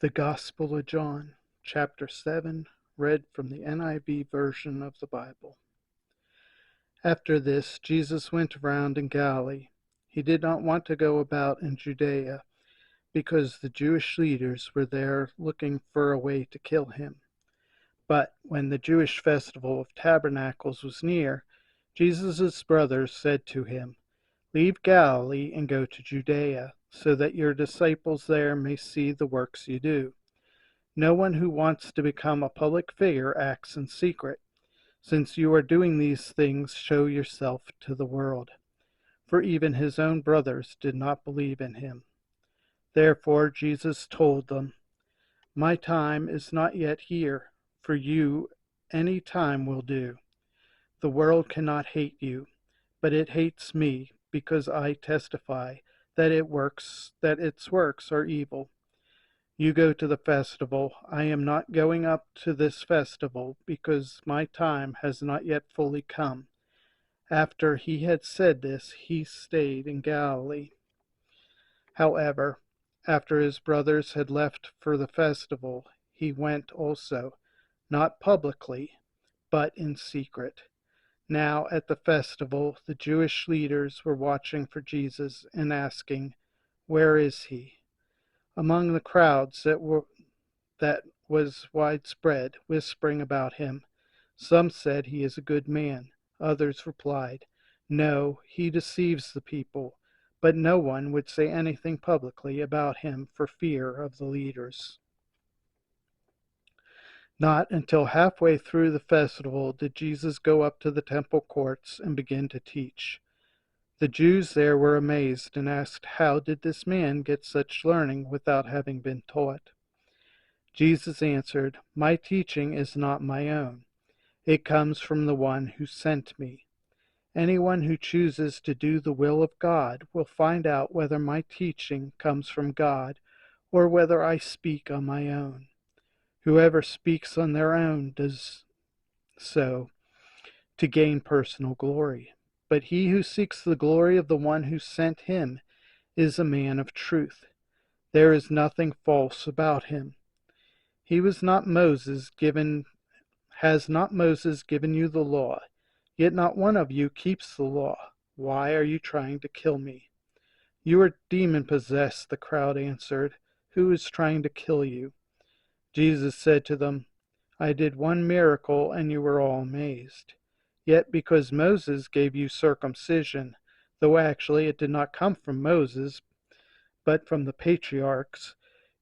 The Gospel of John, chapter 7, read from the NIV version of the Bible. After this, Jesus went around in Galilee. He did not want to go about in Judea, because the Jewish leaders were there looking for a way to kill him. But when the Jewish festival of tabernacles was near, Jesus' brothers said to him, "Leave Galilee and go to Judea, so that your disciples there may see the works you do. No one who wants to become a public figure acts in secret. Since you are doing these things, show yourself to the world." For even his own brothers did not believe in him. Therefore Jesus told them, "My time is not yet here. For you, any time will do. The world cannot hate you, but it hates me because I testify that its works are evil. You go to the festival. I am not going up to this festival because my time has not yet fully come." After he had said this, he stayed in Galilee. However, after his brothers had left for the festival, he went also, not publicly, but in secret. Now at the festival, the Jewish leaders were watching for Jesus and asking, "Where is he?" Among the crowds that was widespread whispering about him, some said, "He is a good man." Others replied, "No, he deceives the people." But no one would say anything publicly about him for fear of the leaders. Not until halfway through the festival did Jesus go up to the temple courts and begin to teach. The Jews there were amazed and asked, "How did this man get such learning without having been taught?" Jesus answered, "My teaching is not my own. It comes from the one who sent me. Anyone who chooses to do the will of God will find out whether my teaching comes from God or whether I speak on my own. Whoever speaks on their own does so to gain personal glory. But he who seeks the glory of the one who sent him is a man of truth. There is nothing false about him. He was not Moses given Has not Moses given you the law? Yet not one of you keeps the law. Why are you trying to kill me?" "You are demon-possessed," the crowd answered. "Who is trying to kill you?" Jesus said to them, "I did one miracle, and you were all amazed. Yet because Moses gave you circumcision, though actually it did not come from Moses, but from the patriarchs,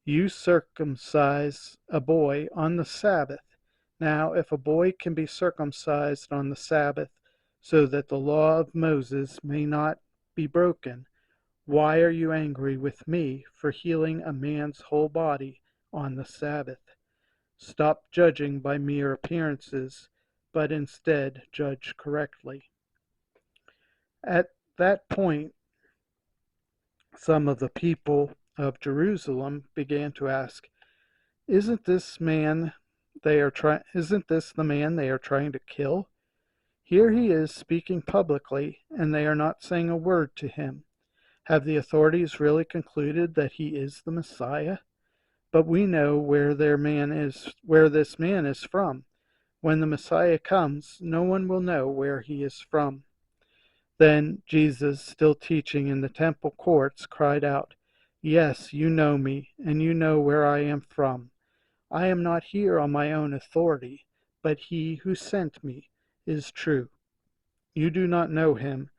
you circumcise a boy on the Sabbath. Now, if a boy can be circumcised on the Sabbath, so that the law of Moses may not be broken, why are you angry with me for healing a man's whole body on the Sabbath? Stop judging by mere appearances, but instead judge correctly." At that point, some of the people of Jerusalem began to ask, Isn't this the man they are trying to kill? Here he is speaking publicly, and they are not saying a word to him. Have the authorities really concluded that he is the Messiah? But we know where this man is from. When the Messiah comes, no one will know where he is from. Then Jesus, still teaching in the temple courts, cried out, "Yes, you know me, and you know where I am from. I am not here on my own authority, but he who sent me is true. You do not know him,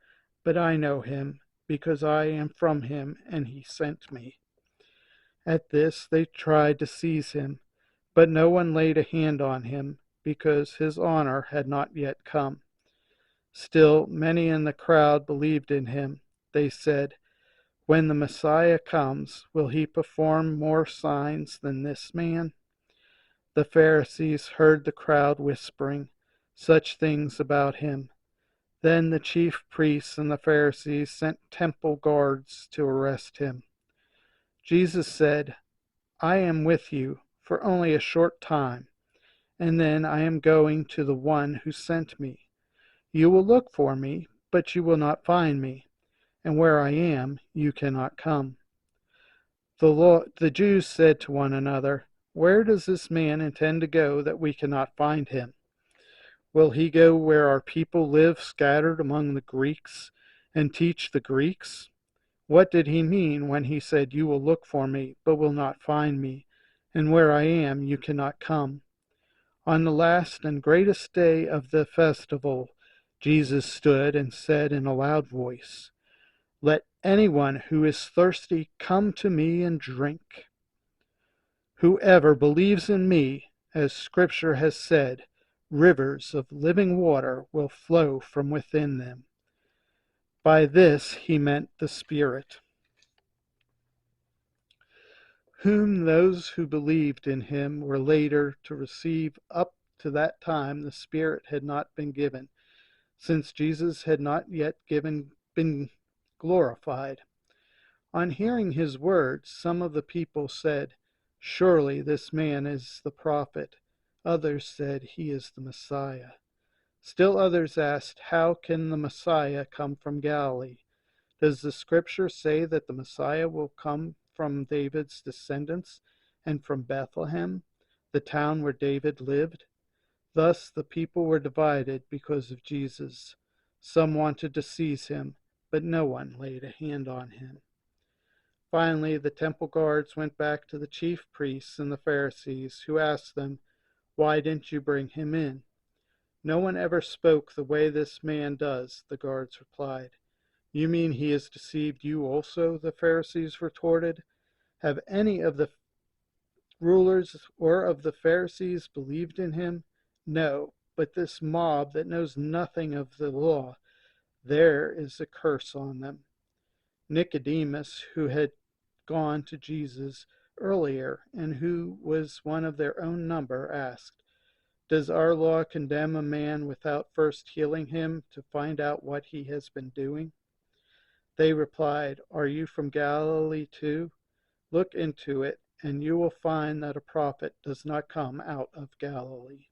but I know him, because I am from him, and he sent me." At this they tried to seize him, but no one laid a hand on him, because his honor had not yet come. Still, many in the crowd believed in him. They said, "When the Messiah comes, will he perform more signs than this man?" The Pharisees heard the crowd whispering such things about him. Then the chief priests and the Pharisees sent temple guards to arrest him. Jesus said, "I am with you for only a short time, and then I am going to the one who sent me. You will look for me, but you will not find me, and where I am, you cannot come." The Jews said to one another, "Where does this man intend to go that we cannot find him? Will he go where our people live scattered among the Greeks and teach the Greeks? What did he mean when he said, 'You will look for me, but will not find me, and where I am you cannot come'?" On the last and greatest day of the festival, Jesus stood and said in a loud voice, "Let anyone who is thirsty come to me and drink. Whoever believes in me, as Scripture has said, rivers of living water will flow from within them." By this he meant the Spirit, whom those who believed in him were later to receive. Up to that time the Spirit had not been given, since Jesus had not yet been glorified. On hearing his words, some of the people said, "Surely this man is the prophet." Others said, "He is the Messiah." Still others asked, "How can the Messiah come from Galilee? Does the Scripture say that the Messiah will come from David's descendants and from Bethlehem, the town where David lived?" Thus the people were divided because of Jesus. Some wanted to seize him, but no one laid a hand on him. Finally, the temple guards went back to the chief priests and the Pharisees, who asked them, "Why didn't you bring him in?" "No one ever spoke the way this man does," the guards replied. "You mean he has deceived you also?" the Pharisees retorted. "Have any of the rulers or of the Pharisees believed in him? No, but this mob that knows nothing of the law, there is a curse on them." Nicodemus, who had gone to Jesus earlier and who was one of their own number, asked, "Does our law condemn a man without first healing him to find out what he has been doing?" They replied, "Are you from Galilee too? Look into it, and you will find that a prophet does not come out of Galilee."